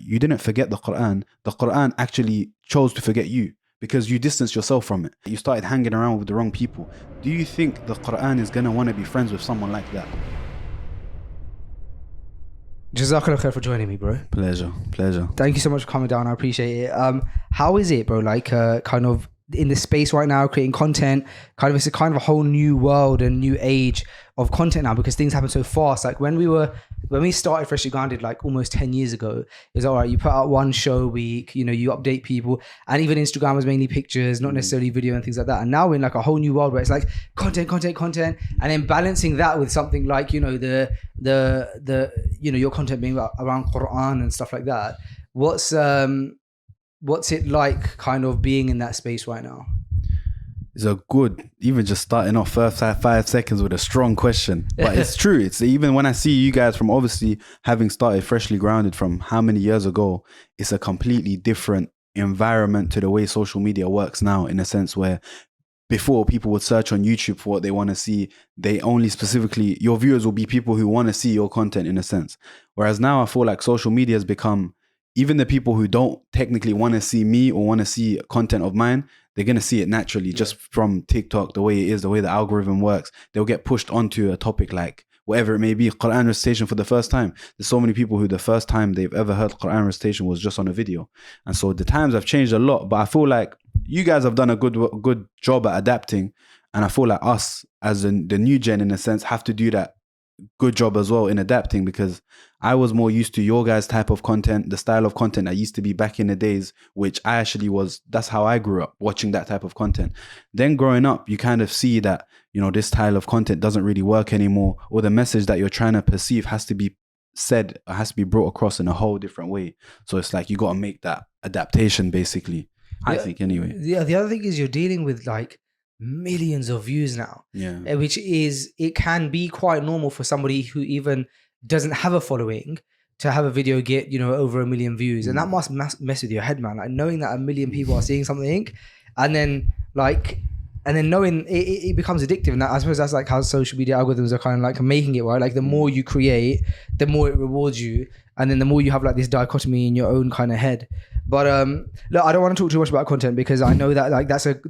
you didn't forget the Qur'an. The Qur'an actually chose to forget you because you distanced yourself from it. You started hanging around with the wrong people. Do you think the Qur'an is going to want to be friends with someone like that? Jazakallah khair for joining me, bro. Pleasure. Thank you so much for coming down. I appreciate it. How is it, bro? Like, kind of in the space right now, creating content, it's a kind of a whole new world and new age of content now because things happen so fast. Like when we started Freshly Grounded, like almost 10 years ago, it was all right. You put out one show a week, you update people, and even Instagram was mainly pictures, not necessarily video and things like that. And now we're in like a whole new world where it's like content, and then balancing that with something like, your content being around Qur'an and stuff like that. What's it like kind of being in that space right now? It's a good, even just starting off first 5 seconds with a strong question, but it's true. It's even when I see you guys from obviously having started Freshly Grounded from how many years ago, it's a completely different environment to the way social media works now, in a sense where before people would search on YouTube for what they want to see. They only specifically, your viewers will be people who want to see your content in a sense. Whereas now I feel like social media has become, even the people who don't technically want to see me or want to see content of mine, they're going to see it naturally just from TikTok, the way it is, the way the algorithm works. They'll get pushed onto a topic like whatever it may be, Qur'an recitation for the first time. There's so many people who the first time they've ever heard Qur'an recitation was just on a video. And so the times have changed a lot, but I feel like you guys have done a good job at adapting. And I feel like us as the new gen, in a sense, have to do that good job as well in adapting, because I was more used to your guys' type of content, the style of content that used to be back in the days, which I actually that's how I grew up, watching that type of content. Then growing up, you kind of see that, this style of content doesn't really work anymore, or the message that you're trying to perceive has to be said, has to be brought across in a whole different way. So it's like you got to make that adaptation, basically. I think anyway. Yeah, the other thing is you're dealing with like millions of views now, which is, it can be quite normal for somebody who even doesn't have a following to have a video get over 1 million views, and that must mess with your head, man. Like knowing that 1 million people are seeing something, and then knowing it becomes addictive. And I suppose that's like how social media algorithms are kind of like making it, right? Like the more you create, the more it rewards you, and then the more you have like this dichotomy in your own kind of head. But look, I don't want to talk too much about content because I know that like that's like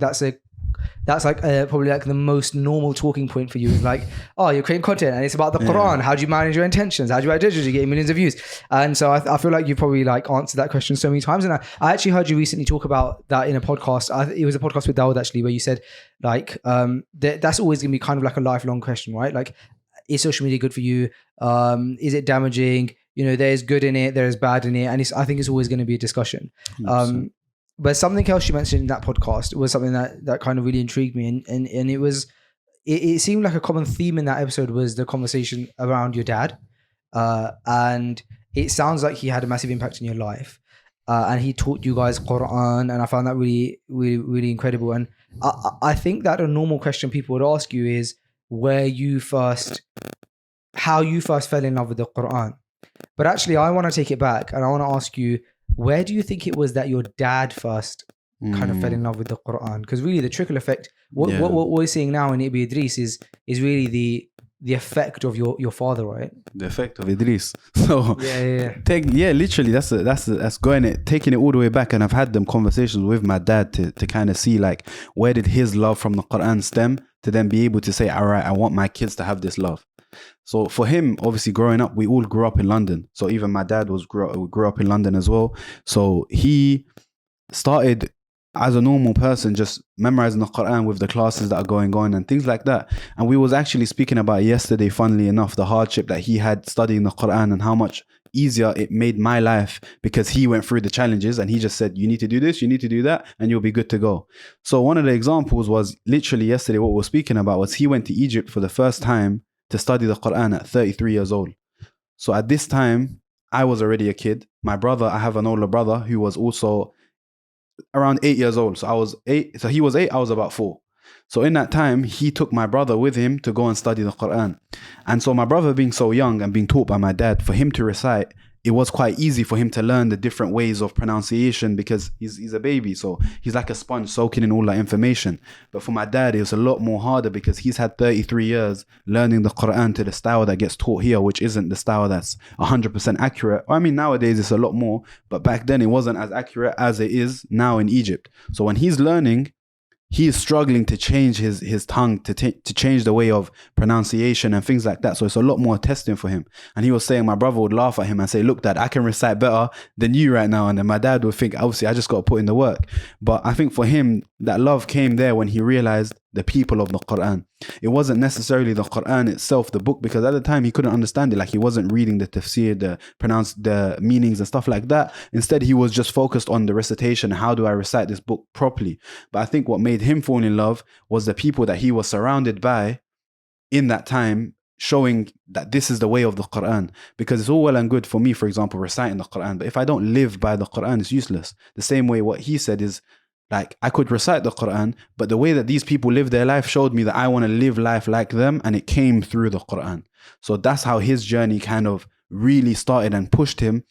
probably like the most normal talking point for you is like, oh, you're creating content and it's about the Qur'an. How do you manage your intentions? How do you write digitally, get millions of views? And so I feel like you probably like answered that question so many times. And I actually heard you recently talk about that in a podcast. It was a podcast with Dawood actually, where you said like that's always going to be kind of like a lifelong question, right? Like, is social media good for you? Is it damaging? There's good in it, there's bad in it. And I think it's always going to be a discussion. But something else you mentioned in that podcast was something that kind of really intrigued me. And it seemed like a common theme in that episode was the conversation around your dad. And it sounds like he had a massive impact in your life. And he taught you guys Qur'an. And I found that really, really, really incredible. And I think that a normal question people would ask you is how you first fell in love with the Qur'an. But actually, I want to take it back and I want to ask you, where do you think it was that your dad first kind of fell in love with the Qur'an? Because really the trickle effect, what we're seeing now in Ibi Idris is really the effect of your father, right? The effect of Idris. So literally that's taking it all the way back. And I've had them conversations with my dad to kind of see like, where did his love from the Qur'an stem to then be able to say, all right, I want my kids to have this love. So for him, obviously growing up, we all grew up in London. So even my dad grew up in London as well. So he started as a normal person, just memorizing the Qur'an with the classes that are going on and things like that. And we was actually speaking about yesterday, funnily enough, the hardship that he had studying the Qur'an and how much easier it made my life because he went through the challenges and he just said, you need to do this, you need to do that, and you'll be good to go. So one of the examples was literally yesterday, what we were speaking about was he went to Egypt for the first time to study the Qur'an at 33 years old. So at this time, I was already a kid. My brother, I have an older brother who was also around 8 years old. So I was 8. So he was 8, I was about 4. So in that time, he took my brother with him to go and study the Qur'an. And so my brother being so young and being taught by my dad, for him to recite, it was quite easy for him to learn the different ways of pronunciation because he's a baby. So he's like a sponge soaking in all that information. But for my dad, it was a lot more harder because he's had 33 years learning the Qur'an to the style that gets taught here, which isn't the style that's 100% accurate. I mean, nowadays it's a lot more, but back then it wasn't as accurate as it is now in Egypt. So when he's learning, he is struggling to change his tongue, to change the way of pronunciation and things like that. So it's a lot more testing for him. And he was saying my brother would laugh at him and say, look, Dad, I can recite better than you right now. And then my dad would think, obviously, I just got to put in the work. But I think for him, that love came there when he realized the people of the Qur'an. It wasn't necessarily the Qur'an itself, the book, because at the time he couldn't understand it. Like he wasn't reading the tafsir, the meanings and stuff like that. Instead, he was just focused on the recitation. How do I recite this book properly? But I think what made him fall in love was the people that he was surrounded by in that time, showing that this is the way of the Qur'an. Because it's all well and good for me, for example, reciting the Qur'an, but if I don't live by the Qur'an, it's useless. The same way what he said is, like, I could recite the Qur'an, but the way that these people live their life showed me that I want to live life like them, and it came through the Qur'an. So that's how his journey kind of really started and pushed him.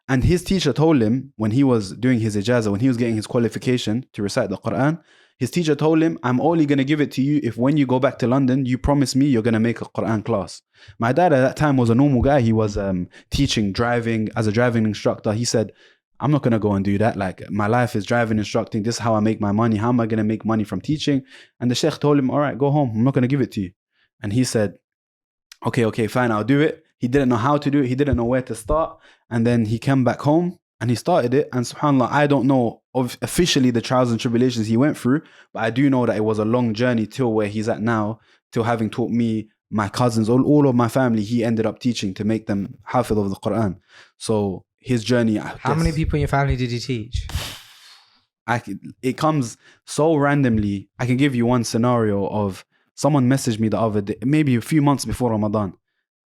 And his teacher told him when he was doing his ijazah, when he was getting his qualification to recite the Qur'an, his teacher told him, I'm only going to give it to you if when you go back to London, you promise me you're going to make a Qur'an class. My dad at that time was a normal guy. He was teaching driving as a driving instructor. He said, I'm not going to go and do that. Like, my life is driving, instructing. This is how I make my money. How am I going to make money from teaching? And the sheikh told him, all right, go home. I'm not going to give it to you. And he said, okay, fine, I'll do it. He didn't know how to do it. He didn't know where to start. And then he came back home and he started it. And subhanAllah, I don't know officially the trials and tribulations he went through, but I do know that it was a long journey till where he's at now, till having taught me, my cousins, all of my family, he ended up teaching to make them Huffadh of the Qur'an. So his journey. How many people in your family did he teach? It comes so randomly. I can give you one scenario of someone messaged me the other day, maybe a few months before Ramadan,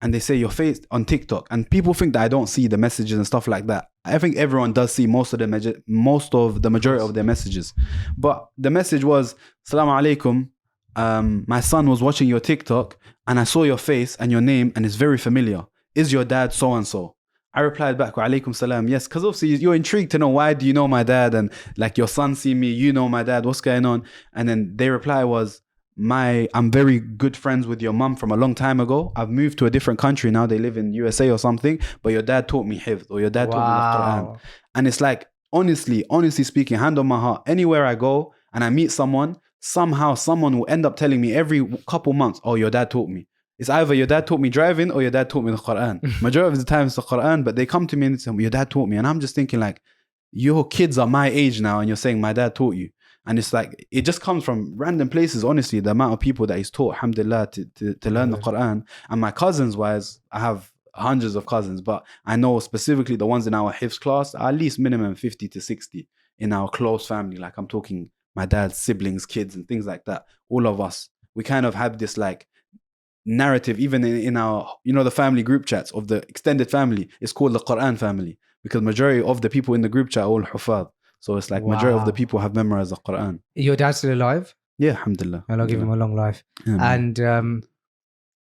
and they say your face on TikTok, and people think that I don't see the messages and stuff like that. I think everyone does see most of the majority of their messages. But the message was, Assalamu alaikum, my son was watching your TikTok and I saw your face and your name and it's very familiar. Is your dad so and so? I replied back, wa alaikum salam, yes, because obviously you're intrigued to know, why do you know my dad? And like, your son see me, you know my dad, what's going on? And then their reply was, I'm very good friends with your mum from a long time ago. I've moved to a different country now. They live in USA or something, but your dad taught me Hifdh, or your dad taught me the Qur'an. And it's like, honestly speaking, hand on my heart, anywhere I go and I meet someone, somehow someone will end up telling me every couple months, oh, your dad taught me. It's either your dad taught me driving or your dad taught me the Qur'an. Majority of the time it's the Qur'an, but they come to me and say, your dad taught me. And I'm just thinking, like, your kids are my age now and you're saying my dad taught you. And it's like, it just comes from random places, honestly, the amount of people that he's taught, alhamdulillah, to learn the Qur'an. And my cousins wise, I have hundreds of cousins, but I know specifically the ones in our Hifz class, at least minimum 50 to 60 in our close family. Like, I'm talking my dad's siblings, kids and things like that. All of us, we kind of have this like narrative, even in our, the family group chats of the extended family, it's called the Qur'an family, because majority of the people in the group chat are all Huffadh. So it's like, majority of the people have memorized the Qur'an. Your dad's still alive? Yeah, alhamdulillah. And I'll give him a long life. Yeah, and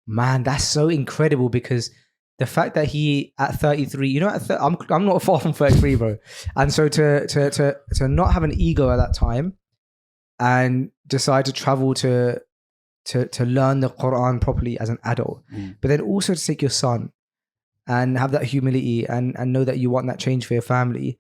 man, that's so incredible, because the fact that he at 33, I'm not far from 33, bro. And so to not have an ego at that time and decide to travel to learn the Qur'an properly as an adult, but then also to take your son and have that humility and know that you want that change for your family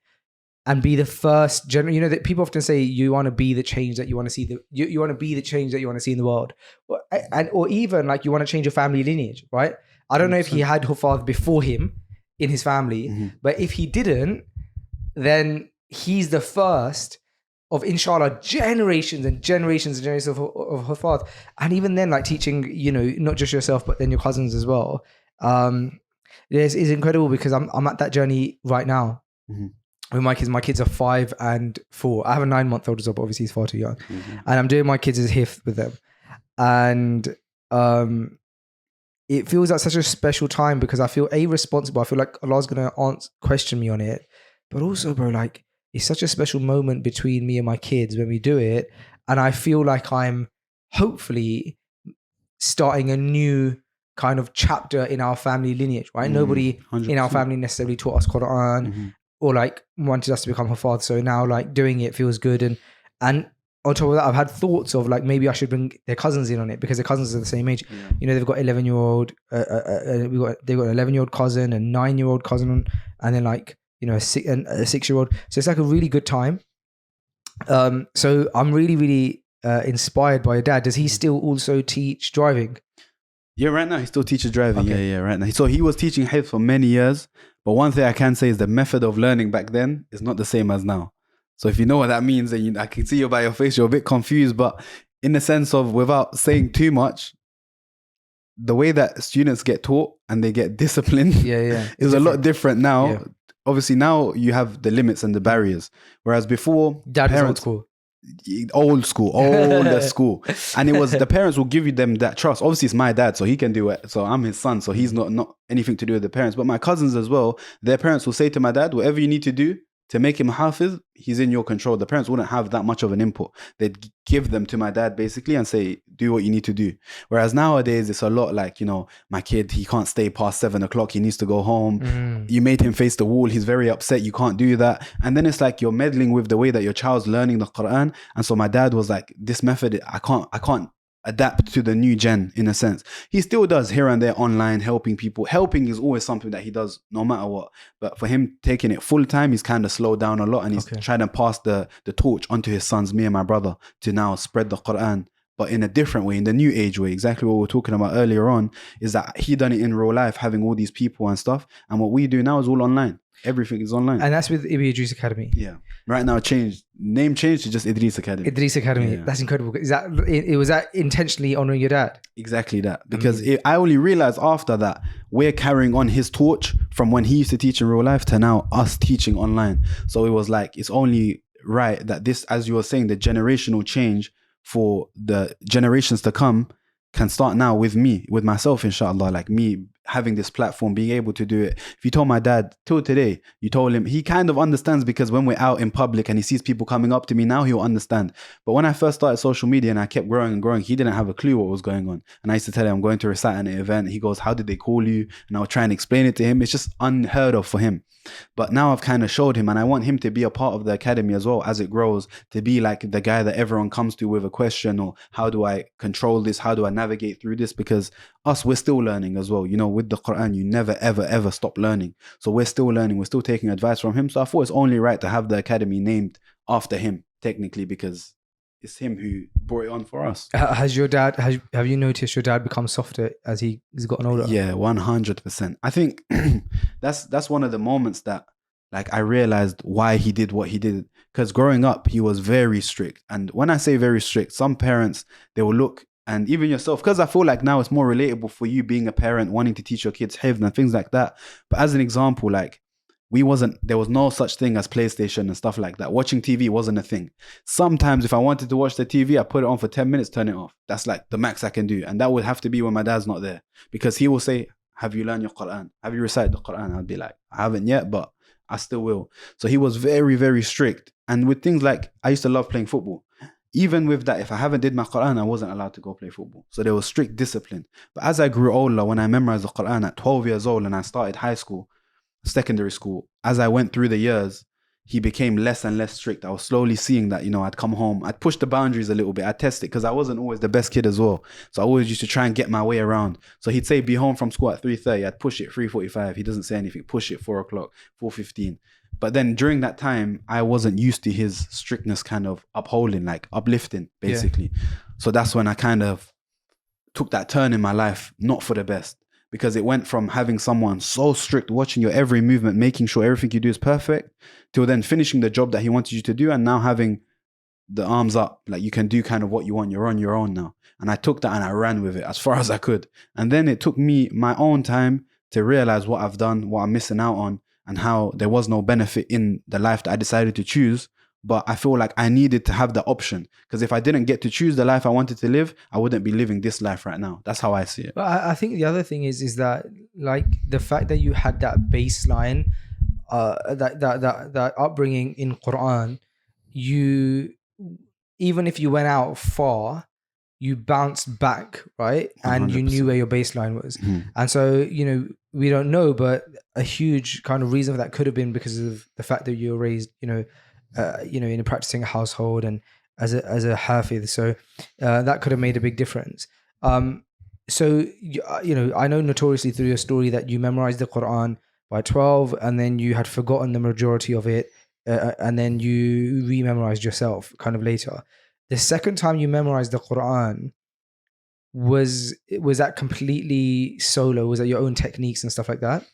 and be the first generation. That people often say you want to be the change that you want to see, you want to be the change that you want to see in the world, or even like you want to change your family lineage, right? I don't know if he had Huffadh before him in his family, but if he didn't, then he's the first of, inshallah, generations and generations and generations of Huffadh. And even then, like, teaching, not just yourself, but then your cousins as well. It's incredible, because I'm at that journey right now with my kids. My kids are 5 and 4. I have a 9-month-old as well, but obviously he's far too young. And I'm doing my kids' Hifdh with them. And it feels like such a special time, because I feel responsible. I feel like Allah's going to question me on it. But also, bro, like, it's such a special moment between me and my kids when we do it. And I feel like I'm hopefully starting a new kind of chapter in our family lineage, right? Nobody 100%. in our family necessarily taught us Qur'an or like wanted us to become Huffadh. So now like doing it feels good. And on top of that, I've had thoughts of like, maybe I should bring their cousins in on it, because their cousins are the same age. Yeah. You know, they've got 11-year-old, they've got an 11-year-old cousin, a 9-year-old cousin, and then like, you know, a 6-year-old. So it's like a really good time. So I'm really, really inspired by your dad. Does he still also teach driving? Yeah, right now he still teaches driving. Okay. Yeah, right now. So he was teaching Hifz for many years. But one thing I can say is the method of learning back then is not the same as now. So if you know what that means, and I can see you by your face, you're a bit confused. But in the sense of, without saying too much, the way that students get taught and they get disciplined is a lot different now. Yeah. Obviously, now you have the limits and the barriers. Whereas before, Dad was old school. Older school. And it was, the parents will give you them that trust. Obviously, it's my dad, so he can do it. So I'm his son, so he's not anything to do with the parents. But my cousins as well, their parents will say to my dad, whatever you need to do to make him Hafiz, he's in your control. The parents wouldn't have that much of an input. They'd give them to my dad basically and say, do what you need to do. Whereas nowadays, it's a lot like, you know, my kid, he can't stay past 7 o'clock. He needs to go home. You made him face the wall. He's very upset. You can't do that. And then it's like you're meddling with the way that your child's learning the Qur'an. And so my dad was like, this method, I can't adapt to the new gen in a sense. He still does here and there online, helping people. Helping is always something that he does no matter what. But for him taking it full time, he's kind of slowed down a lot, and he's trying to pass the torch onto his sons, me and my brother, to now spread the Qur'an, but in a different way, in the new age way. Exactly what we were talking about earlier on, is that he done it in real life, having all these people and stuff. And what we do now is all online. Everything is online. And that's with Ibi Idris Academy. Yeah. Right now name changed to just Idris Academy. Idris Academy. Yeah. That's incredible. Was that intentionally honoring your dad? Exactly that. Because I only realized after that we're carrying on his torch from when he used to teach in real life to now us teaching online. So it was like, it's only right that this, as you were saying, the generational change for the generations to come can start now with me, with myself, inshallah. Like me having this platform, being able to do it. If you told my dad till today, you told him, he kind of understands, because when we're out in public and he sees people coming up to me now, he'll understand. But when I first started social media and I kept growing and growing, he didn't have a clue what was going on. And I used to tell him, I'm going to recite an event. He goes, how did they call you? And I would try and explain it to him. It's just unheard of for him. But now I've kind of showed him, and I want him to be a part of the academy as well as it grows, to be like the guy that everyone comes to with a question, or how do I control this? How do I navigate through this? Because we're still learning as well. You know, with the Qur'an, you never, ever, ever stop learning. So we're still learning. We're still taking advice from him. So I thought it's only right to have the academy named after him, technically, because it's him who brought it on for us. Have you noticed your dad become softer as he's gotten older? Yeah, 100%. I think that's one of the moments that, like, I realized why he did what he did. Because growing up, he was very strict. And when I say very strict, some parents, they will look, and even yourself, because I feel like now it's more relatable for you being a parent, wanting to teach your kids hifz and things like that. But as an example, like, there was no such thing as PlayStation and stuff like that. Watching TV wasn't a thing. Sometimes if I wanted to watch the TV, I put it on for 10 minutes, turn it off. That's like the max I can do. And that would have to be when my dad's not there, because he will say, have you learned your Qur'an? Have you recited the Qur'an? I'd be like, I haven't yet, but I still will. So he was very, very strict. And with things like, I used to love playing football. Even with that, if I haven't did my Qur'an, I wasn't allowed to go play football. So there was strict discipline. But as I grew older, when I memorized the Qur'an at 12 years old and I started high school, secondary school, as I went through the years, he became less and less strict. I was slowly seeing that, you know, I'd come home, I'd push the boundaries a little bit, I'd test it, because I wasn't always the best kid as well. So I always used to try and get my way around. So he'd say, be home from school at 3:30. I'd push it 3:45. He doesn't say anything. Push it 4 o'clock, 4:15. But then during that time, I wasn't used to his strictness kind of upholding, like uplifting, basically. Yeah. So that's when I kind of took that turn in my life, not for the best. Because it went from having someone so strict, watching your every movement, making sure everything you do is perfect, to then finishing the job that he wanted you to do, and now having the arms up, like you can do kind of what you want. You're on your own now. And I took that and I ran with it as far as I could. And then it took me my own time to realize what I've done, what I'm missing out on, and how there was no benefit in the life that I decided to choose. But I feel like I needed to have the option, because if I didn't get to choose the life I wanted to live, I wouldn't be living this life right now. That's how I see it. But I think the other thing is that, like, the fact that you had that baseline, that upbringing in Qur'an, you, even if you went out far, you bounced back, right? And 100%. you knew where your baseline was. And so, we don't know, but a huge kind of reason for that could have been because of the fact that you were raised, in a practicing household and as a Huffadh. So that could have made a big difference. So, I know notoriously through your story that you memorized the Qur'an by 12 and then you had forgotten the majority of it. And then you rememorized yourself kind of later. The second time you memorized the Qur'an, was that completely solo? Was that your own techniques and stuff like that?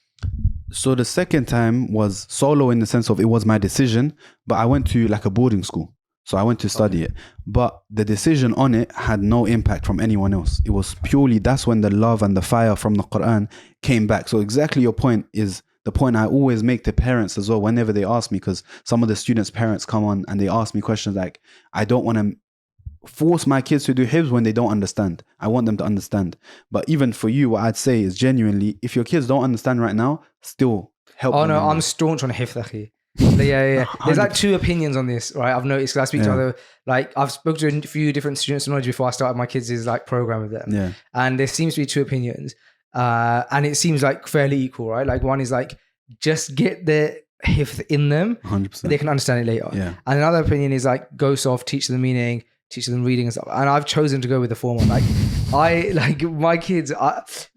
So the second time was solo in the sense of it was my decision, but I went to like a boarding school. So I went to study it. But the decision on it had no impact from anyone else. It was purely, that's when the love and the fire from the Qur'an came back. So exactly your point is the point I always make to parents as well whenever they ask me, because some of the students' parents come on and they ask me questions like, I don't want to force my kids to do hifz when they don't understand. I want them to understand. But even for you, what I'd say is genuinely, if your kids don't understand right now, still help them. Oh no, I'm staunch on hifz, akhi. Yeah. There's like two opinions on this, right? I've noticed, because I speak to other, like I've spoken to a few different students of knowledge before I started my kids' like program with them. Yeah. And there seems to be two opinions. And it seems like fairly equal, right? Like one is like, just get the hifz in them. 100%. They can understand it later. Yeah. And another opinion is like, go soft, teach them the meaning, teach them reading and stuff. And I've chosen to go with the former. Like my kids,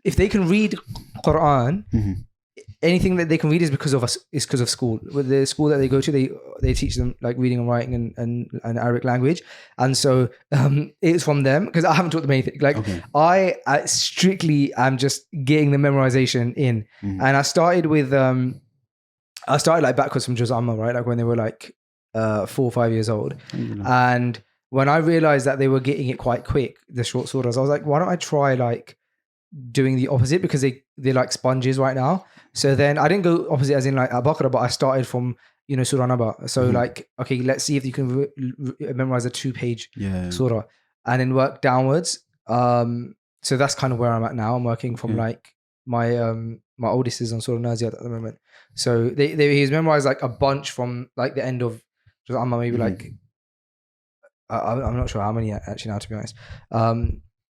if they can read Qur'an, anything that they can read is because of us, is because of school. With the school that they go to, they teach them like reading and writing and Arabic language. And so it's from them, because I haven't taught them anything. Like I strictly am just getting the memorization in. And I started with like backwards from Juz Amma, right? Like when they were like 4 or 5 years old. And when I realized that they were getting it quite quick, the short surahs, I was like, why don't I try like doing the opposite, because they're like sponges right now. So then I didn't go opposite as in like Al-Baqarah, but I started from, Surah Naba. So like, okay, let's see if you can memorize a 2-page surah and then work downwards. So that's kind of where I'm at now. I'm working from like my oldest is on Surah Naziyat at the moment. So he's memorized like a bunch from like the end of Juz Amma, maybe like, I'm not sure how many actually now, to be honest.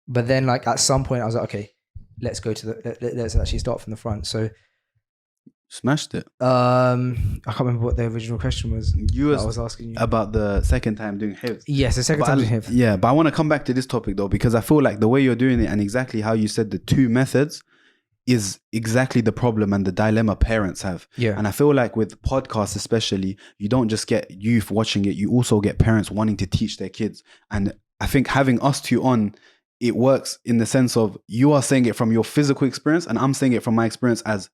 But then like at some point I was like, okay, let's go to let's actually start from the front. So smashed it. I can't remember what the original question was. I was asking you about the second time doing hifz. Yes, the second time doing hifz. Yeah, but I want to come back to this topic though, because I feel like the way you're doing it and exactly how you said the two methods is exactly the problem and the dilemma parents have. Yeah. And I feel like with podcasts especially, you don't just get youth watching it, you also get parents wanting to teach their kids. And I think having us two on, it works in the sense of you are saying it from your physical experience and I'm saying it from my experience as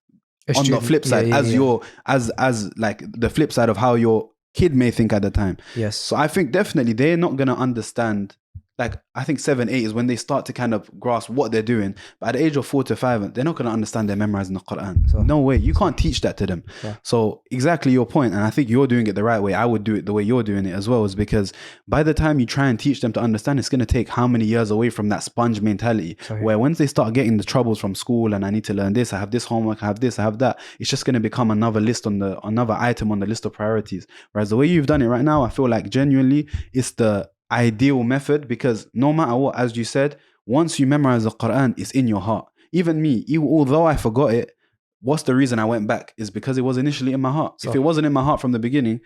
on the flip side, as like the flip side of how your kid may think at the time. Yes. So I think definitely they're not going to understand. Like I think 7, 8 is when they start to kind of grasp what they're doing. But at the age of 4 to 5, they're not going to understand they're memorizing the Qur'an. So, no way. You can't teach that to them. Yeah. So exactly your point. And I think you're doing it the right way. I would do it the way you're doing it as well, is because by the time you try and teach them to understand, it's going to take how many years away from that sponge mentality. Sorry. Where once they start getting the troubles from school and I need to learn this, I have this homework, I have this, I have that, it's just going to become another item on the list of priorities. Whereas the way you've done it right now, I feel like genuinely it's the ideal method, because no matter what, as you said, once you memorize the Qur'an, it's in your heart. Even me, although I forgot it, what's the reason I went back is because it was initially in my heart. So if it wasn't in my heart from the beginning,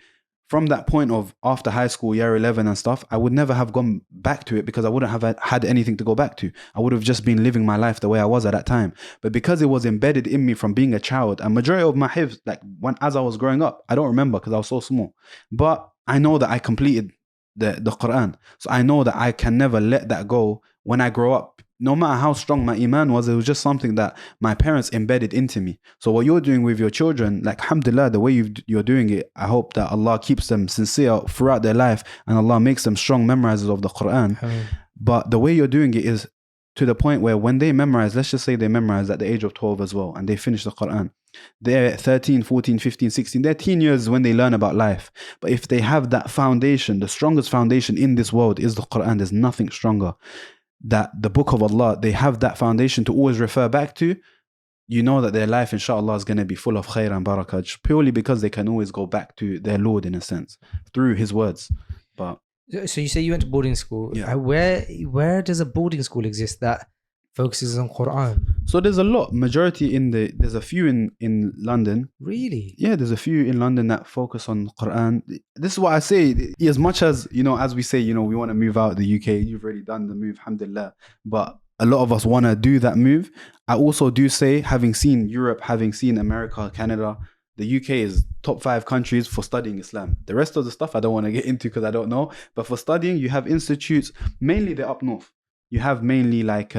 from that point of after high school, year 11 and stuff, I would never have gone back to it because I wouldn't have had anything to go back to. I would have just been living my life the way I was at that time. But because it was embedded in me from being a child, a majority of my hifz, like as I was growing up, I don't remember because I was so small. But I know that I completed the Qur'an. So I know that I can never let that go when I grow up. No matter how strong my iman was, it was just something that my parents embedded into me. So what you're doing with your children, like alhamdulillah, the way you're doing it, I hope that Allah keeps them sincere throughout their life and Allah makes them strong memorizers of the Qur'an. But the way you're doing it is to the point where when they memorize, let's just say they memorize at the age of 12 as well, and they finish the Qur'an. They're 13, 14, 15, 16. Their teen years when they learn about life. But if they have that foundation, the strongest foundation in this world is the Qur'an. There's nothing stronger. That the book of Allah, they have that foundation to always refer back to. You know that their life, inshallah, is going to be full of khair and barakah, purely because they can always go back to their Lord in a sense, through His words. But So you say you went to boarding school. Yeah. Where does a boarding school exist that focuses on Qur'an? So there's a lot. There's a few in London. Really? Yeah, there's a few in London that focus on Quran. This is what I say. As much as, as we say, we want to move out of the UK, you've already done the move, alhamdulillah. But a lot of us want to do that move. I also do say, having seen Europe, having seen America, Canada, the UK is top 5 countries for studying Islam. The rest of the stuff I don't want to get into because I don't know. But for studying, you have institutes, mainly they're up north. You have mainly like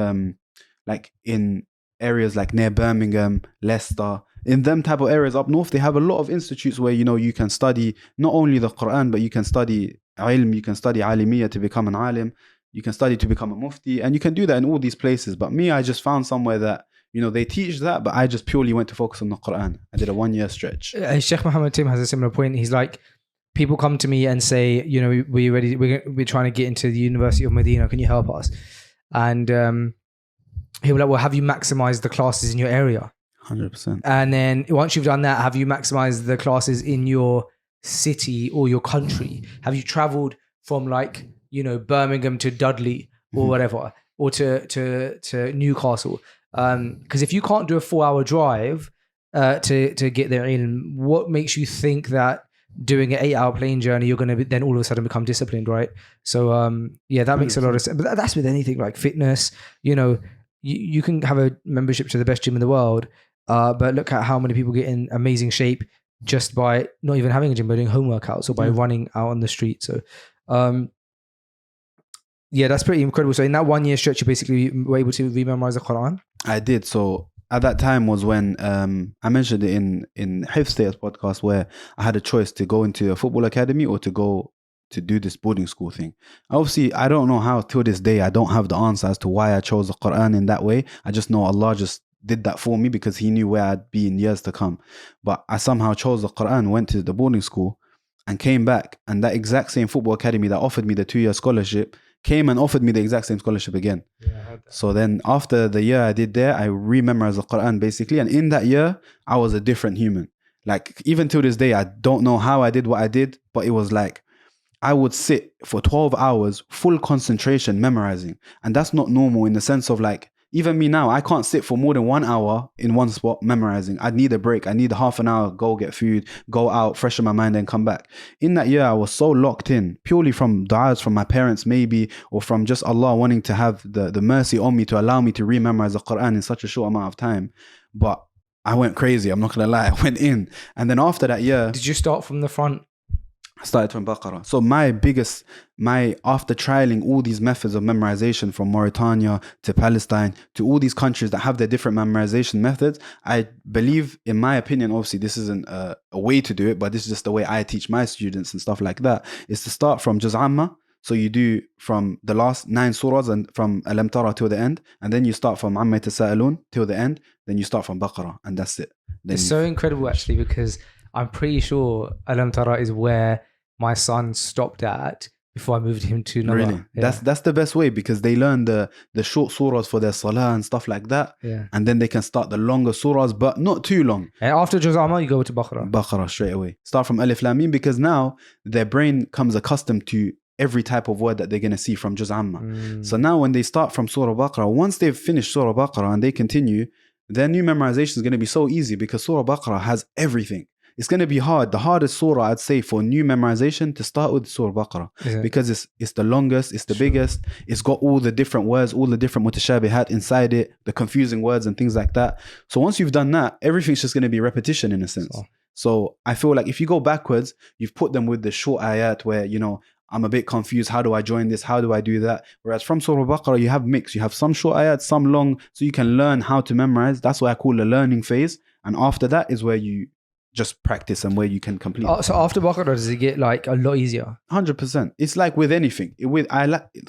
in areas like near Birmingham, Leicester, in them type of areas up north, they have a lot of institutes where, you can study not only the Quran, but you can study ilm, you can study alimiyya to become an alim, you can study to become a mufti, and you can do that in all these places. But me, I just found somewhere that, they teach that, but I just purely went to focus on the Quran. I did a 1-year stretch. Sheikh Muhammad Tim has a similar point. He's like, people come to me and say, we're trying to get into the University of Medina. Can you help us? And he'll be like, well, have you maximized the classes in your area? 100%. And then once you've done that, have you maximized the classes in your city or your country? Have you traveled from Birmingham to Dudley or whatever, or to Newcastle? Because if you can't do a 4-hour drive to get there in, what makes you think that doing an 8-hour plane journey, you're going to then all of a sudden become disciplined, right? So that makes a lot of sense. But that's with anything like fitness. You can have a membership to the best gym in the world, but look at how many people get in amazing shape just by not even having a gym, but doing home workouts or by running out on the street. So that's pretty incredible. So in that 1-year stretch, you basically were able to rememorize the Quran? I did. So at that time was when I mentioned it in Huffadh's podcast, where I had a choice to go into a football academy or to go to do this boarding school thing. Obviously, I don't know how till this day, I don't have the answer as to why I chose the Quran in that way. I just know Allah just did that for me because He knew where I'd be in years to come. But I somehow chose the Quran, went to the boarding school and came back. And that exact same football academy that offered me the 2-year scholarship came and offered me the exact same scholarship again. Yeah, I heard that. So then after the year I did there, I rememorized the Quran basically. And in that year, I was a different human. Like even till this day, I don't know how I did what I did, but it was like, I would sit for 12 hours, full concentration, memorizing. And that's not normal in the sense of like, even me now, I can't sit for more than 1 hour in one spot memorizing. I'd need a break. I need half an hour, go get food, go out, freshen my mind and come back. In that year, I was so locked in, purely from du'as from my parents maybe, or from just Allah wanting to have the mercy on me to allow me to rememorize the Quran in such a short amount of time. But I went crazy, I'm not going to lie. I went in. And then after that year... Did you start from the front? I started from Baqarah. So after trialing all these methods of memorization from Mauritania to Palestine to all these countries that have their different memorization methods, I believe, in my opinion, obviously this isn't a way to do it, but this is just the way I teach my students and stuff like that, is to start from Juz Amma. So you do from the last 9 surahs and from Alam Tara till the end, and then you start from Amma Yatasa'alun till the end, then you start from Baqarah, and that's it. Then it's so incredible actually, because I'm pretty sure Alam Tara is where my son stopped at before I moved him to Nawa. Really? Yeah. That's the best way, because they learn the short surahs for their salah and stuff like that. Yeah. And then they can start the longer surahs, but not too long. And after Juz Amma, you go to Baqarah. Baqarah straight away. Start from Alif Lam Mim, because now their brain comes accustomed to every type of word that they're going to see from Juz Amma. So now when they start from Surah Baqarah, once they've finished Surah Baqarah and they continue, their new memorization is going to be so easy, because Surah Baqarah has everything. It's going to be hard. The hardest surah, I'd say, for new memorization to start with Surah Baqarah, because it's the longest, it's the biggest, it's got all the different words, all the different mutashabihat inside it, the confusing words and things like that. So once you've done that, everything's just going to be repetition in a sense. So I feel like if you go backwards, you've put them with the short ayat where, I'm a bit confused. How do I join this? How do I do that? Whereas from Surah Baqarah, you have mix. You have some short ayat, some long, so you can learn how to memorize. That's what I call the learning phase. And after that is where you just practice and where you can complete. So after Baqarah, does it get like a lot easier? 100%. It's like with anything.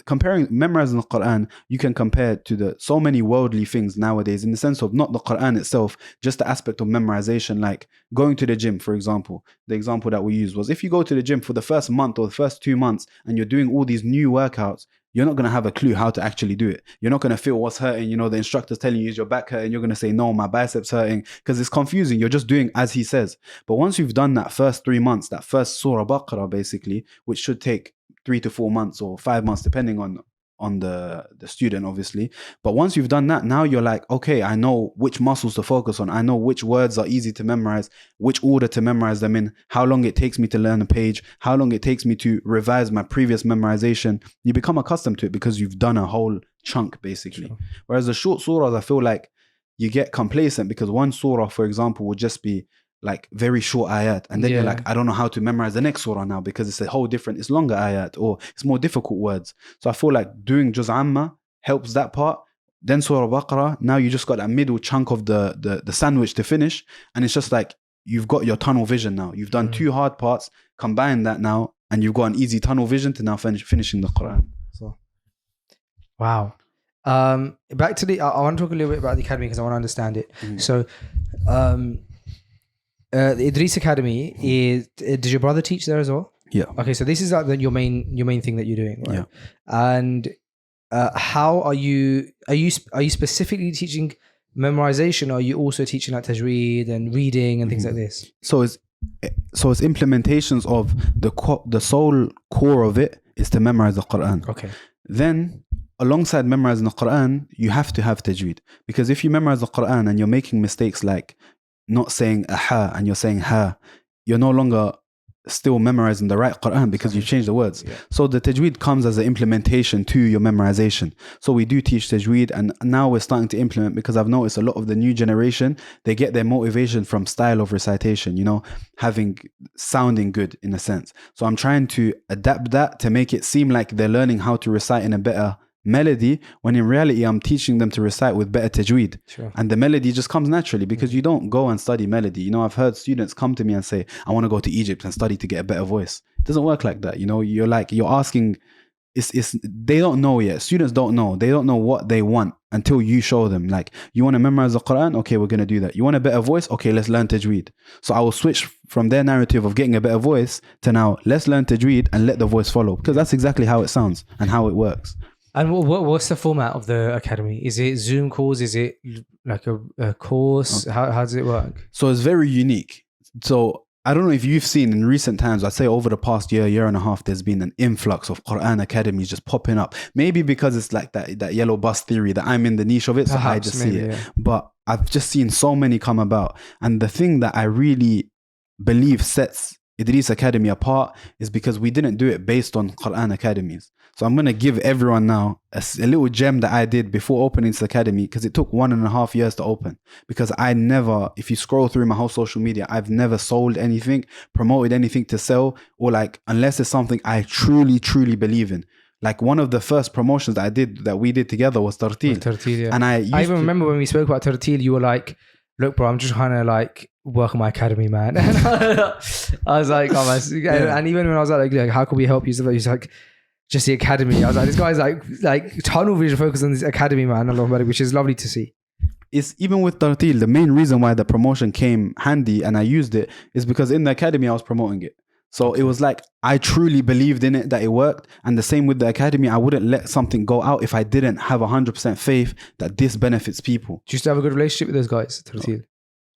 Comparing memorizing the Quran, you can compare it to so many worldly things nowadays, in the sense of not the Quran itself, just the aspect of memorization, like going to the gym, for example. The example that we used was, if you go to the gym for the first month or the first 2 months and you're doing all these new workouts, you're not going to have a clue how to actually do it. You're not going to feel what's hurting. The instructor's telling you, is your back hurting? You're going to say, no, my biceps hurting, because it's confusing. You're just doing as he says. But once you've done that first 3 months, that first Surah Baqarah basically, which should take 3 to 4 months or 5 months, depending on the student, obviously. But once you've done that, now you're like, okay, I know which muscles to focus on. I know which words are easy to memorize, which order to memorize them in, how long it takes me to learn a page, how long it takes me to revise my previous memorization. You become accustomed to it because you've done a whole chunk, basically. Sure. Whereas the short surahs, I feel like you get complacent because one surah, for example, would just be like very short ayat, and then you're like, I don't know how to memorize the next surah now because it's a whole different, it's longer ayat or it's more difficult words. So I feel like doing Juz Amma helps that part. Then Surah Baqarah, now you just got that middle chunk of the sandwich to finish, and it's just like you've got your tunnel vision now. You've done two hard parts, combine that now, and you've got an easy tunnel vision to now finishing the Qur'an. So, wow. Back to I want to talk a little bit about the academy because I want to understand it. So, the Idris Academy is. Did your brother teach there as well? Yeah. Okay, so this is like your main thing that you're doing, right? Yeah. And how are you specifically teaching memorization, or are you also teaching like tajweed and reading and things like this? So it's implementations of the sole core of it is to memorize the Quran. Okay. Then alongside memorizing the Quran, you have to have tajweed, because if you memorize the Quran and you're making mistakes like not saying aha and you're saying ha, you're no longer still memorizing the right Quran because you changed the words. Yeah. So the tajweed comes as an implementation to your memorization. So we do teach tajweed, and now we're starting to implement, because I've noticed a lot of the new generation, they get their motivation from style of recitation, sounding good in a sense. So I'm trying to adapt that to make it seem like they're learning how to recite in a better melody, when in reality I'm teaching them to recite with better tajweed. Sure. And the melody just comes naturally, because you don't go and study melody. I've heard students come to me and say, I want to go to Egypt and study to get a better voice. It doesn't work like that. You're asking, they don't know yet. Students don't know. They don't know what they want until you show them. Like, you want to memorize the Quran? Okay, we're going to do that. You want a better voice? Okay, let's learn tajweed. So I will switch from their narrative of getting a better voice to now, let's learn tajweed and let the voice follow, because that's exactly how it sounds and how it works. And what's the format of the academy? Is it Zoom calls? Is it like a course? Okay. How does it work? So it's very unique. So I don't know if you've seen in recent times, I'd say over the past year and a half, there's been an influx of Qur'an academies just popping up. Maybe because it's like that yellow bus theory that I'm in the niche of it, so I just see it. Yeah. But I've just seen so many come about. And the thing that I really believe sets Idris Academy apart is because we didn't do it based on Qur'an academies. So I'm going to give everyone now a little gem that I did before opening this academy, because it took 1.5 years to open. Because I never, if you scroll through my whole social media, I've never sold anything, promoted anything to sell, or unless it's something I truly, truly believe in. Like one of the first promotions that we did together was Tartil. Yeah. And I even remember when we spoke about Tartil, you were like, look, bro, I'm just trying to work on my academy, man. And I was like, and even when I was like, how can we help you? So he's like, just the academy. I was like, this guy's like tunnel vision focused on this academy, man, which is lovely to see. It's even with Tartil, the main reason why the promotion came handy and I used it is because in the academy I was promoting it. So it was like, I truly believed in it, that it worked. And the same with the academy, I wouldn't let something go out if I didn't have 100% faith that this benefits people. Do you still have a good relationship with those guys, Tartil?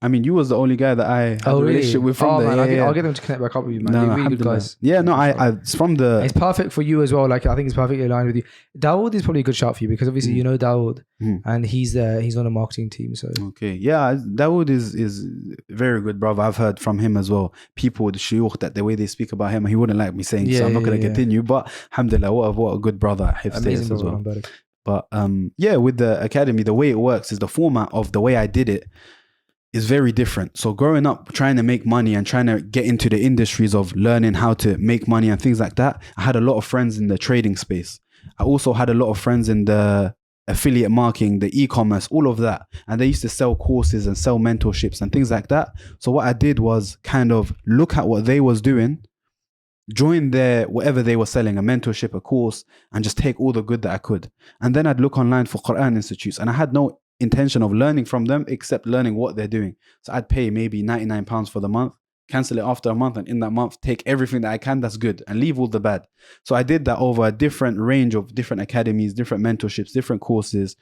I mean, you was the only guy that I had a relationship with from man, I'll get them to connect back up with you, man. They're really good guys. Yeah, no, it's from the... It's perfect for you as well. I think it's perfectly aligned with you. Dawood is probably a good shout for you, because obviously you know Dawood, and he's on the marketing team. So okay, yeah, Dawood is very good, brother. I've heard from him as well. People with shuyukh, that the way they speak about him, he wouldn't like me saying, so I'm not going to continue. But alhamdulillah, what a good brother. Amazing as well. Brother. But with the academy, the way it works is the format of the way I did it is very different. So growing up, trying to make money and trying to get into the industries of learning how to make money and things like that, I had a lot of friends in the trading space. I also had a lot of friends in the affiliate marketing, the e-commerce, all of that. And they used to sell courses and sell mentorships and things like that. So what I did was kind of look at what they was doing, join their whatever they were selling, a mentorship, a course, and just take all the good that I could. And then I'd look online for Qur'an institutes, and I had no intention of learning from them except learning what they're doing. So I'd pay maybe £99 for the month, cancel it after a month, and in that month take everything that I can that's good and leave all the bad. So I did that over a different range of different academies, different mentorships, different courses,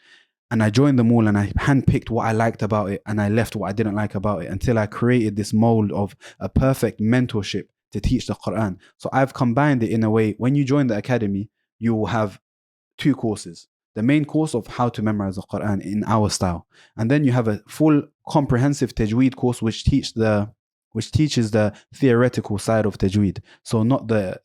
and I joined them all, and I handpicked what I liked about it and I left what I didn't like about it, until I created this mold of a perfect mentorship to teach the Qur'an. So I've combined it in a way. When you join the academy, you will have 2 courses. The main course of how to memorize the Qur'an in our style. And then you have a full comprehensive tajweed course which teaches the theoretical side of tajweed. So not the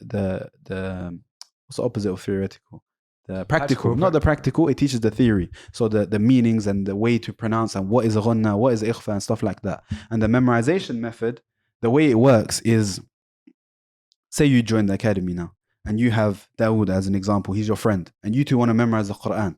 what's the opposite of theoretical? The practical. Not the practical, it teaches the theory. So the meanings and the way to pronounce and what is ghanna, what is ikhfa and stuff like that. And the memorization method, the way it works is, say you join the academy now, and you have Dawood as an example, he's your friend, and you two want to memorize the Qur'an.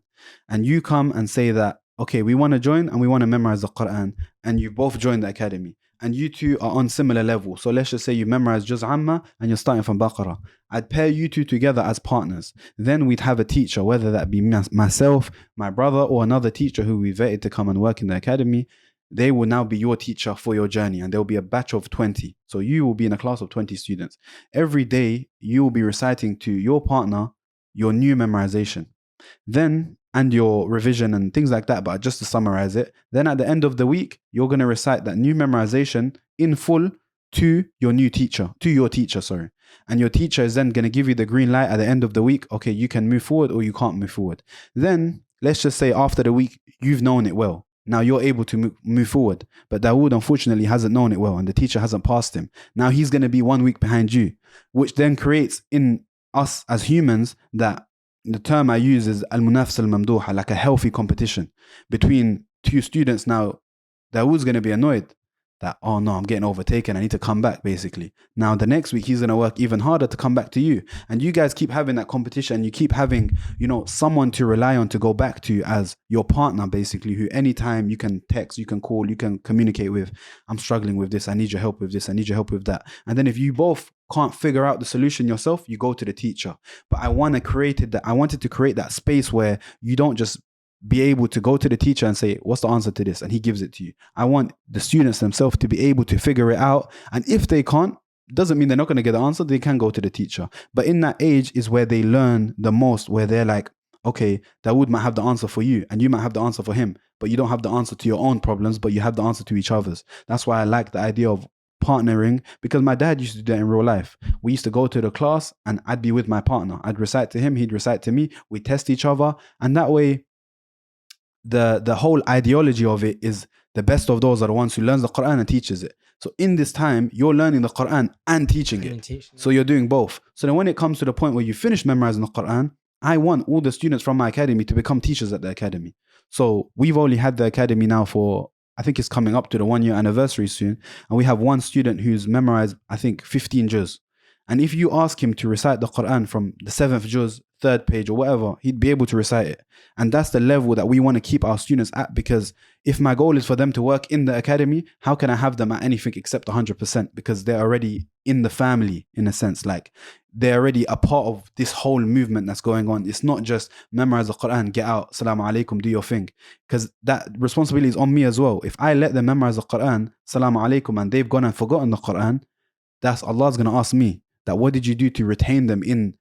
And you come and say that, okay, we want to join and we want to memorize the Qur'an, and you both join the academy. And you two are on similar level. So let's just say you memorize Juz Amma and you're starting from Baqarah. I'd pair you two together as partners. Then we'd have a teacher, whether that be myself, my brother, or another teacher who we vetted to come and work in the academy. They will now be your teacher for your journey, and there will be a batch of 20. So you will be in a class of 20 students. Every day you will be reciting to your partner your new memorization. Then, and your revision and things like that, but just to summarize it, then at the end of the week, you're going to recite that new memorization in full to your teacher. And your teacher is then going to give you the green light at the end of the week. Okay, you can move forward or you can't move forward. Then, let's just say after the week, you've known it well. Now you're able to move forward. But Dawood, unfortunately, hasn't known it well and the teacher hasn't passed him. Now he's going to be 1 week behind you, which then creates in us as humans that the term I use is al-munafs al-mamduha, like a healthy competition between 2 students. Now, Dawood's going to be annoyed that, oh no, I'm getting overtaken, I need to come back, basically. Now, the next week, he's going to work even harder to come back to you. And you guys keep having that competition. You keep having, someone to rely on to go back to as your partner, basically, who anytime you can text, you can call, you can communicate with. I'm struggling with this. I need your help with this. I need your help with that. And then if you both can't figure out the solution yourself, you go to the teacher. But I wanted to create that space where you don't just be able to go to the teacher and say, what's the answer to this? And he gives it to you. I want the students themselves to be able to figure it out. And if they can't, doesn't mean they're not going to get the answer. They can go to the teacher. But in that age is where they learn the most, where they're like, okay, Dawood might have the answer for you and you might have the answer for him, but you don't have the answer to your own problems, but you have the answer to each other's. That's why I like the idea of partnering, because my dad used to do that in real life. We used to go to the class and I'd be with my partner. I'd recite to him, he'd recite to me. We test each other. And that way, the whole ideology of it is the best of those are the ones who learns the Qur'an and teaches it. So in this time, you're learning the Qur'an and teaching it. So you're doing both. So then when it comes to the point where you finish memorizing the Qur'an, I want all the students from my academy to become teachers at the academy. So we've only had the academy now for, I think it's coming up to the 1-year anniversary soon. And we have one student who's memorized, I think, 15 juz. And if you ask him to recite the Qur'an from the 7th juz, 3rd page or whatever, he'd be able to recite it. And that's the level that we want to keep our students at, because if my goal is for them to work in the academy, how can I have them at anything except 100%? Because they're already in the family, in a sense. Like, they're already a part of this whole movement that's going on. It's not just memorize the Qur'an, get out, Salaam alaikum, do your thing. Because that responsibility is on me as well. If I let them memorize the Qur'an, Salaam alaikum, and they've gone and forgotten the Qur'an, that's Allah's going to ask me that what did you do to retain them in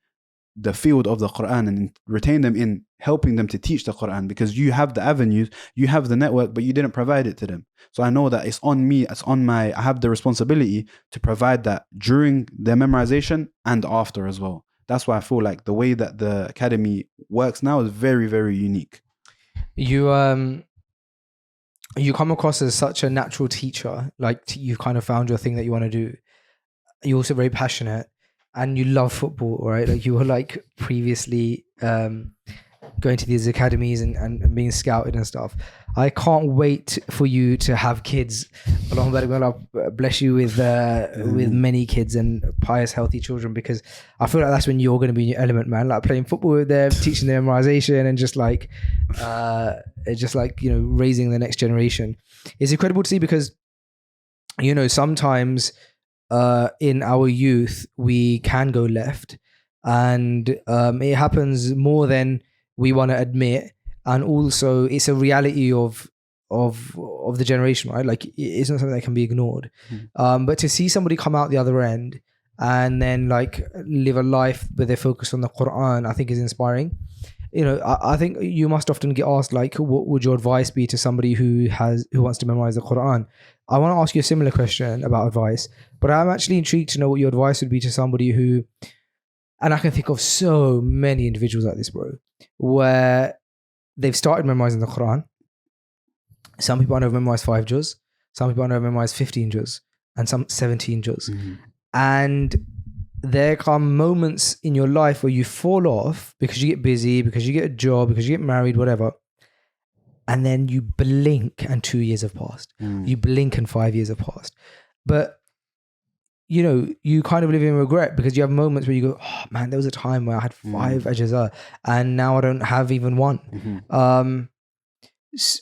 the field of the Qur'an and retain them in helping them to teach the Qur'an, because you have the avenues, you have the network, but you didn't provide it to them. So I know that it's on me, I have the responsibility to provide that during their memorization and after as well. That's why I feel like the way that the academy works now is very, very unique. You come across as such a natural teacher, like you kind of found your thing that you want to do. You're also very passionate. And you love football, right? Like you were like previously going to these academies and being scouted and stuff. I can't wait for you to have kids. Allah bless you with many kids and pious, healthy children, because I feel like that's when you're going to be in your element, man. Like playing football with them, teaching them memorization, and just like raising the next generation. It's incredible to see, because sometimes in our youth we can go left, and it happens more than we want to admit, and also it's a reality of the generation, right? Like it's not something that can be ignored. But to see somebody come out the other end and then like live a life where they're focused on the Qur'an, I think is inspiring. I think you must often get asked, like, what would your advice be to somebody who wants to memorize the Quran? I want to ask you a similar question about advice, but I'm actually intrigued to know what your advice would be to somebody who, and I can think of so many individuals like this, bro, where they've started memorizing the Quran. Some people I know have memorized 5 juz, some people I know have memorized 15 juz, and some 17 juz. And there come moments in your life where you fall off because you get busy, because you get a job, because you get married, whatever. And then you blink and 2 years have passed. You blink and 5 years have passed. But, you kind of live in regret because you have moments where you go, oh man, there was a time where I had 5 ajazah and now I don't have even 1.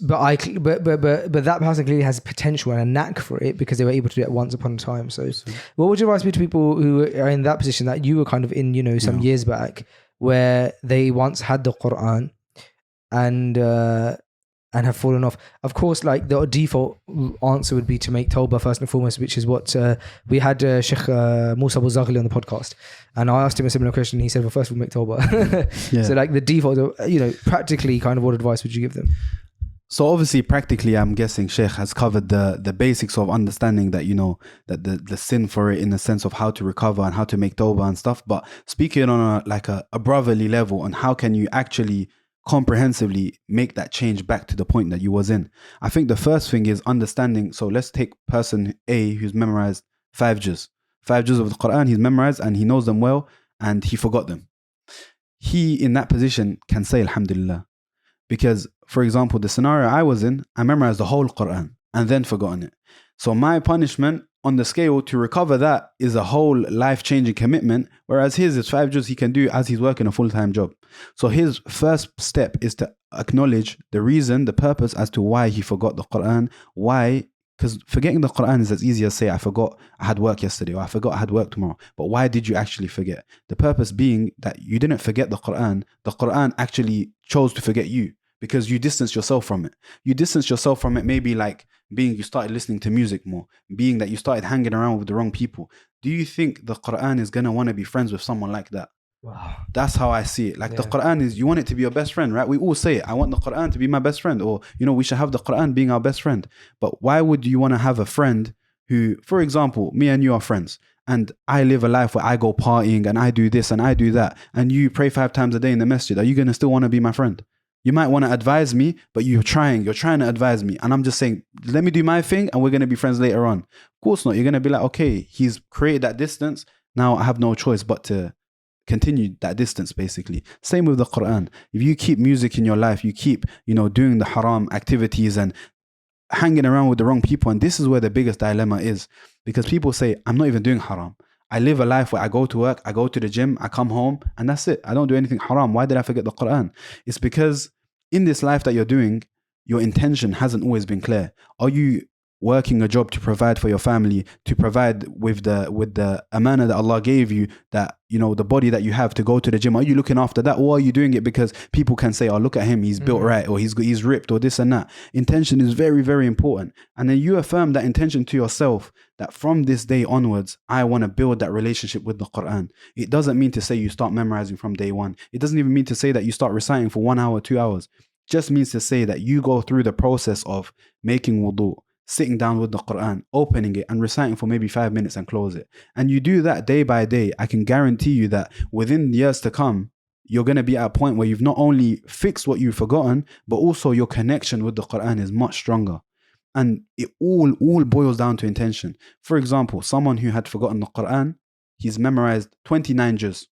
But that person clearly has potential and a knack for it because they were able to do it once upon a time. So what would your advice be to people who are in that position that you were kind of in, some years back, where they once had the Qur'an and have fallen off? Of course, like the default answer would be to make tawbah first and foremost, which is what we had Sheikh Musa Bouzaghli on the podcast, and I asked him a similar question. He said, well, first we'll make tawbah. So like the default, practically kind of what advice would you give them? So obviously, practically, I'm guessing Sheikh has covered the basics of understanding that, that the sin for it in the sense of how to recover and how to make tawbah and stuff. But speaking on a brotherly level on how can you actually comprehensively make that change back to the point that you was in. I think the first thing is understanding. So let's take person A who's memorized 5 juz. 5 juz of the Quran, he's memorized and he knows them well and he forgot them. He, in that position, can say Alhamdulillah. Because, for example, the scenario I was in, I memorized the whole Quran and then forgotten it. So my punishment on the scale to recover that is a whole life-changing commitment, whereas his is 5 juz he can do as he's working a full-time job. So his first step is to acknowledge the reason, the purpose as to why he forgot the Quran. Why? Because forgetting the Quran is as easy as say, I forgot I had work yesterday, or I forgot I had work tomorrow. But why did you actually forget? The purpose being that you didn't forget the Quran actually chose to forget you. Because you distance yourself from it. You distance yourself from it maybe like being you started listening to music more, being that you started hanging around with the wrong people. Do you think the Quran is going to want to be friends with someone like that? Wow. That's how I see it. Like the Quran is, you want it to be your best friend, right? We all say it. I want the Quran to be my best friend, or, we should have the Quran being our best friend. But why would you want to have a friend who, for example, me and you are friends, and I live a life where I go partying and I do this and I do that, and you pray 5 times a day in the masjid? Are you going to still want to be my friend? You might want to advise me, but you're trying to advise me. And I'm just saying, let me do my thing and we're going to be friends later on. Of course not. You're going to be like, okay, he's created that distance. Now I have no choice but to continue that distance, basically. Same with the Quran. If you keep music in your life, you keep, doing the haram activities and hanging around with the wrong people. And this is where the biggest dilemma is, because people say, I'm not even doing haram. I live a life where I go to work, I go to the gym, I come home, and that's it. I don't do anything haram. Why did I forget the Quran? It's because in this life that you're doing, your intention hasn't always been clear. Are you working a job to provide for your family, to provide with the amana that Allah gave you, that, the body that you have to go to the gym? Are you looking after that? Or are you doing it because people can say, oh, look at him, he's built right, or he's ripped, or this and that? Intention is very, very important. And then you affirm that intention to yourself, that from this day onwards, I want to build that relationship with the Quran. It doesn't mean to say you start memorizing from day one. It doesn't even mean to say that you start reciting for 1 hour, 2 hours. It just means to say that you go through the process of making wudu, sitting down with the Quran, opening it and reciting for maybe 5 minutes and close it. And you do that day by day. I can guarantee you that within years to come, you're going to be at a point where you've not only fixed what you've forgotten, but also your connection with the Quran is much stronger. And it all boils down to intention. For example, someone who had forgotten the Quran, he's memorized 29 juz.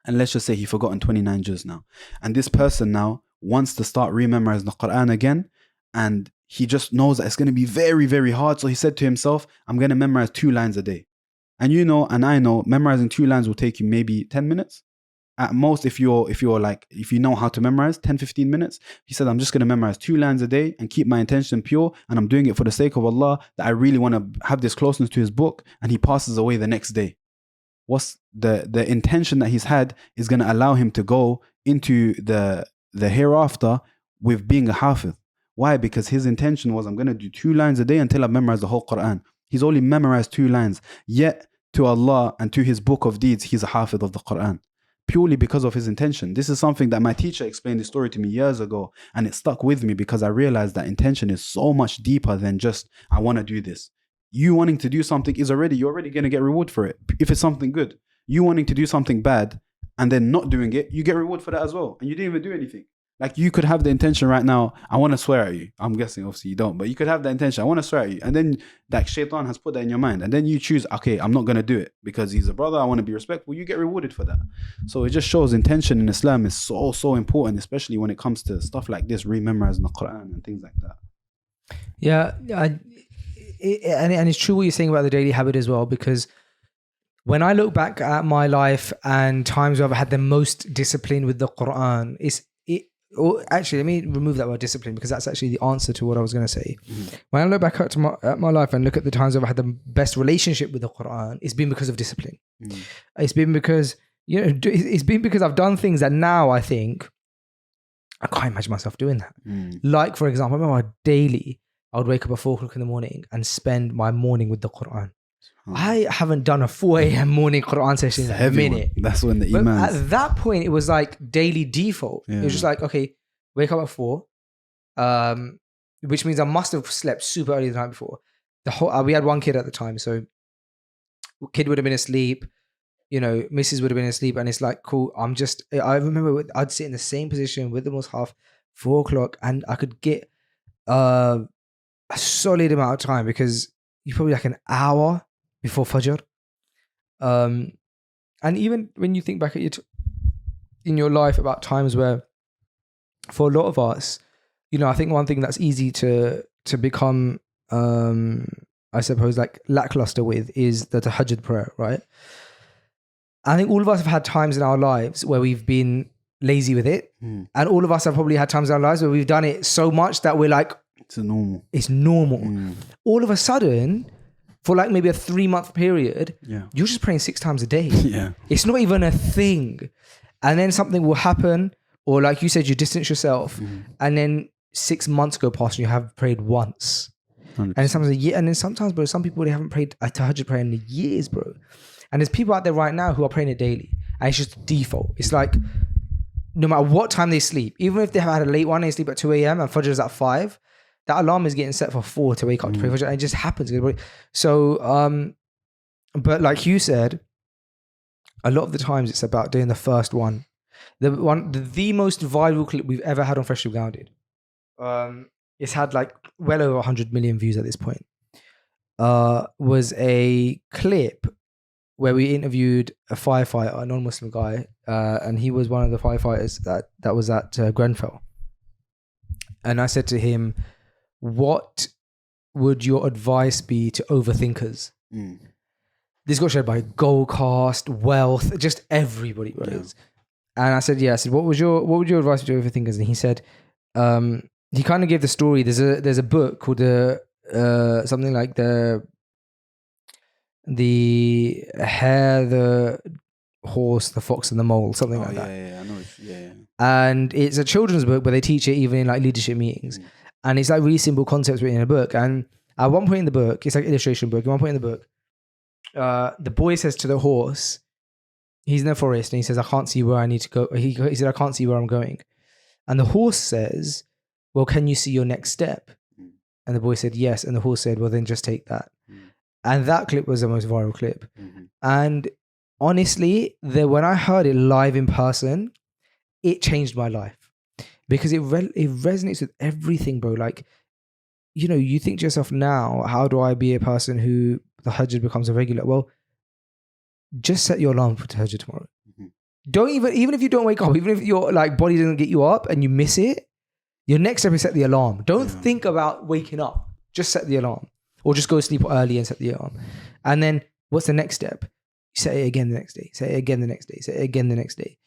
And let's just say he's forgotten 29 juz now. And this person now wants to start rememorizing the Quran again. And he just knows that it's going to be very, very hard. So he said to himself, I'm going to memorize 2 lines a day. And and I know, memorizing 2 lines will take you maybe 10 minutes. At most, if you know how to memorize, 10, 15 minutes. He said, I'm just going to memorize 2 lines a day and keep my intention pure. And I'm doing it for the sake of Allah, that I really want to have this closeness to his book. And he passes away the next day. What's the intention that he's had is going to allow him to go into the hereafter with being a Huffadh. Why? Because his intention was, I'm going to do 2 lines a day until I've memorized the whole Quran. He's only memorized 2 lines. Yet, to Allah and to his book of deeds, he's a Huffadh of the Quran. purely because of his intention. This is something that my teacher explained the story to me years ago, and it stuck with me because I realized that intention is so much deeper than just, I want to do this. You wanting to do something you're already going to get reward for it if it's something good. You wanting to do something bad and then not doing it, you get reward for that as well. And you didn't even do anything. Like, you could have the intention right now, I want to swear at you. I'm guessing obviously you don't, but you could have the intention, I want to swear at you. And then like shaitan has put that in your mind. And then you choose, okay, I'm not going to do it because he's a brother, I want to be respectful. You get rewarded for that. So it just shows intention in Islam is so important, especially when it comes to stuff like this, rememorizing the Qur'an and things like that. Yeah. And it's true what you're saying about the daily habit as well, because when I look back at my life and times where I've had the most discipline with the Qur'an, actually, let me remove that word discipline, because that's actually the answer to what I was going to say. When I look back at my life and look at the times I've had the best relationship with the Qur'an, it's been because of discipline. It's been because, it's been because I've done things that now I think, I can't imagine myself doing that. Like, for example, I remember daily, I would wake up at 4 o'clock in the morning and spend my morning with the Qur'an. I haven't done a 4 a.m. morning Qur'an session in a minute. That's when the iman. At that point, it was like daily default. It was just like, okay, wake up at 4, which means I must have slept super early the night before. We had one kid at the time, so kid would have been asleep, Mrs. would have been asleep, and it's like, cool. I remember I'd sit in the same position with the mushaf, 4 o'clock, and I could get a solid amount of time, because you probably like an hour before Fajr. And even when you think back at in your life about times where, for a lot of us, I think one thing that's easy to become, I suppose, like lackluster with is the tahajjud prayer, right? I think all of us have had times in our lives where we've been lazy with it. And all of us have probably had times in our lives where we've done it so much that we're like, it's normal. All of a sudden, for like maybe a 3-month period, you're just praying 6 times a day. It's not even a thing. And then something will happen, or like you said, you distance yourself, and then 6 months go past and you have prayed once. 100%. And sometimes a year, and then sometimes, bro, some people, they haven't prayed a tahajjud prayer in years, bro. And there's people out there right now who are praying it daily, and it's just default. It's like, no matter what time they sleep, even if they have had a late one, they sleep at 2 a.m. and Fajr is at 5, that alarm is getting set for 4 to wake up to pray Fajr, and it just happens. So, but like you said, a lot of the times it's about doing the first one. The most viral clip we've ever had on Freshly Grounded. It's had like well over 100 million views at this point. Was a clip where we interviewed a firefighter, a non-Muslim guy, and he was one of the firefighters that was at Grenfell. And I said to him, what would your advice be to overthinkers? This got shared by Goldcast, Wealth, just everybody. Right? And I said, what would your advice be to overthinkers? And he said, he kind of gave the story. There's a book called something like the Hare, the Horse, the Fox, and the Mole, something like that. I know. And it's a children's book, but they teach it even in like leadership meetings. And it's like really simple concepts written in a book. And at one point in the book, it's like an illustration book. At one point in the book, the boy says to the horse, he's in the forest, and he says, I can't see where I need to go. He said, I can't see where I'm going. And the horse says, well, can you see your next step? And the boy said, yes. And the horse said, well, then just take that. And that clip was the most viral clip. And honestly, when I heard it live in person, it changed my life. Because it resonates with everything, bro. Like, you think to yourself now, how do I be a person who the tahajjud becomes a regular? Well, just set your alarm for tahajjud tomorrow. Don't even if you don't wake up, even if your like body doesn't get you up and you miss it, your next step is set the alarm. Don't think about waking up. Just set the alarm, or just go to sleep early and set the alarm. And then what's the next step? You set it again the next day. Set it again the next day. Set it again the next day.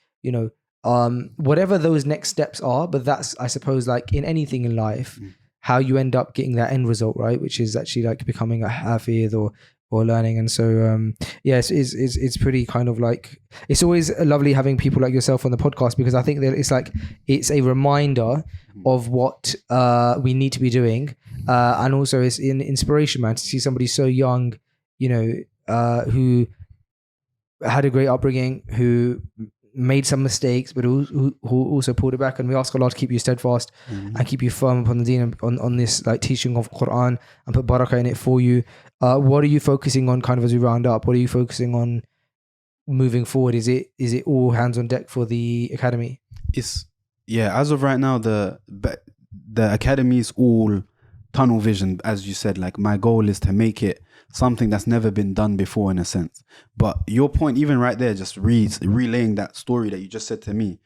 Whatever those next steps are, but that's, I suppose, like in anything in life, how you end up getting that end result, right? Which is actually like becoming a Huffadh or learning. And so, it's pretty kind of like, it's always lovely having people like yourself on the podcast, because I think that it's a reminder of what we need to be doing. And also it's an inspiration, man, to see somebody so young, who had a great upbringing, who made some mistakes, but who also pulled it back. And we ask Allah to keep you steadfast and keep you firm upon the deen, on this like teaching of Qur'an, and put barakah in it for you. What are you focusing on kind of as we round up? What are you focusing on moving forward? Is it all hands on deck for the academy? As of right now, the academy is all tunnel vision, as you said. Like, my goal is to make it something that's never been done before, in a sense. But your point, even right there, just relaying that story that you just said to me,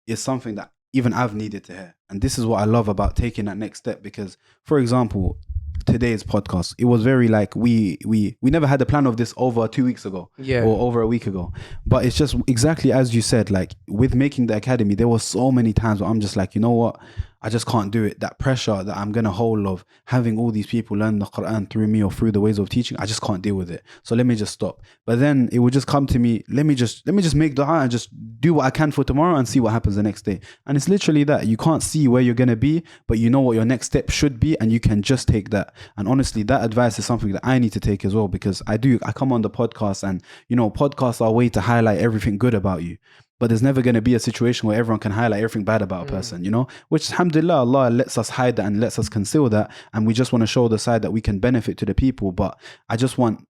is something that even I've needed to hear. And this is what I love about taking that next step, because, for example, today's podcast, it was very like we never had the plan of this over 2 weeks ago, or over a week ago. But it's just exactly as you said, like with making the academy, there were so many times where I'm just like, you know what, I just can't do it. That pressure that I'm going to hold of having all these people learn the Qur'an through me or through the ways of teaching, I just can't deal with it. So let me just stop. But then it would just come to me, let me just make dua and just do what I can for tomorrow and see what happens the next day. And it's literally that. You can't see where you're going to be, but you know what your next step should be, and you can just take that. And honestly, that advice is something that I need to take as well, because I come on the podcast, and you know, podcasts are a way to highlight everything good about you. But there's never going to be a situation where everyone can highlight everything bad about a person, you know, which alhamdulillah, Allah lets us hide that and lets us conceal that. And we just want to show the side that we can benefit to the people. But I just want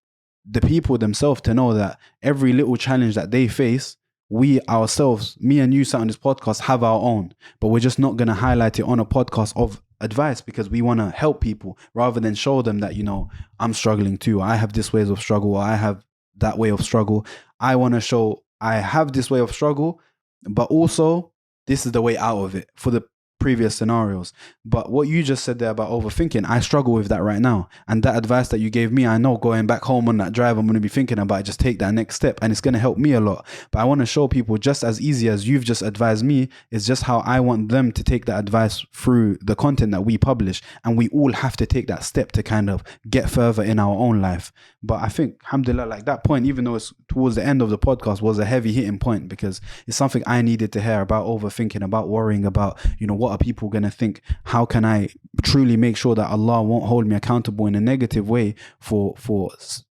the people themselves to know that every little challenge that they face, we ourselves, me and you sat on this podcast, have our own. But we're just not going to highlight it on a podcast of advice, because we want to help people rather than show them that, you know, I'm struggling too. I have this way of struggle, or I have that way of struggle. I want to show I have this way of struggle, but also this is the way out of it for the previous scenarios. But what you just said there about overthinking, I struggle with that right now. And that advice that you gave me, I know going back home on that drive, I'm going to be thinking about it, just take that next step, and it's going to help me a lot. But I want to show people, just as easy as you've just advised me, is just how I want them to take that advice through the content that we publish. And we all have to take that step to kind of get further in our own life. But I think, alhamdulillah, like that point, even though it's towards the end of the podcast, was a heavy hitting point, because it's something I needed to hear about overthinking, about worrying about, you know, what are people going to think? How can I truly make sure that Allah won't hold me accountable in a negative way for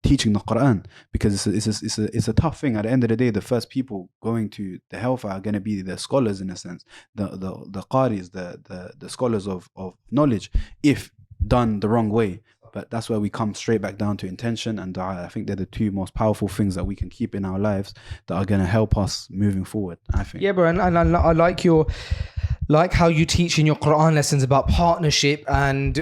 teaching the Qur'an? Because it's a tough thing. At the end of the day, the first people going to the hellfire are going to be the scholars, in a sense, the qaris, the scholars of knowledge, if done the wrong way. But that's where we come straight back down to intention and dua. I think they're the two most powerful things that we can keep in our lives that are going to help us moving forward, I think. Yeah, bro. And I like how you teach in your Qur'an lessons about partnership and,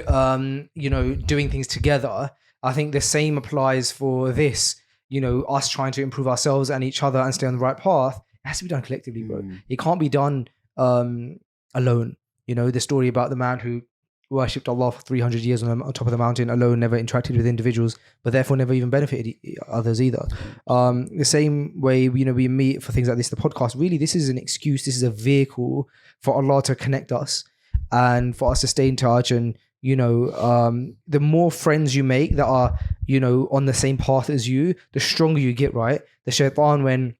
you know, doing things together. I think the same applies for this, you know, us trying to improve ourselves and each other and stay on the right path. It has to be done collectively, bro. It can't be done alone. You know, the story about the man who worshipped Allah for 300 years on top of the mountain alone, never interacted with individuals, but therefore never even benefited others either. The same way, you know, we meet for things like this, the podcast, really, this is an excuse, this is a vehicle for Allah to connect us and for us to stay in touch. And, you know, the more friends you make that are, you know, on the same path as you, the stronger you get, right? The shaitan, when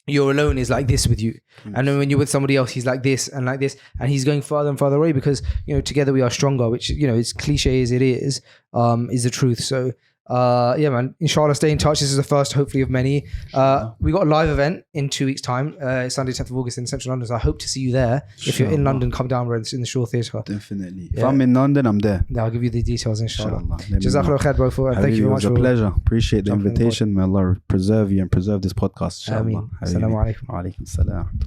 you're alone, is like this with you, and then when you're with somebody else, he's like this, and he's going further and further away, because, you know, together we are stronger, which, you know, as cliche as it is the truth. So yeah, man, inshallah, stay in touch. This is the first, hopefully, of many. We got a live event in 2 weeks' time, Sunday 10th of August in central London, so I hope to see you there. If you're in London, come down. We're in the Shaw Theatre. Definitely. If I'm in London, I'm there. Yeah, I'll give you the details, inshallah. Jazakallah khair, bro. Thank you very much. It was a pleasure. Appreciate the invitation. May Allah preserve you and preserve this podcast, inshallah. Ameen. Assalamu alaikum. Wa alaikum salam.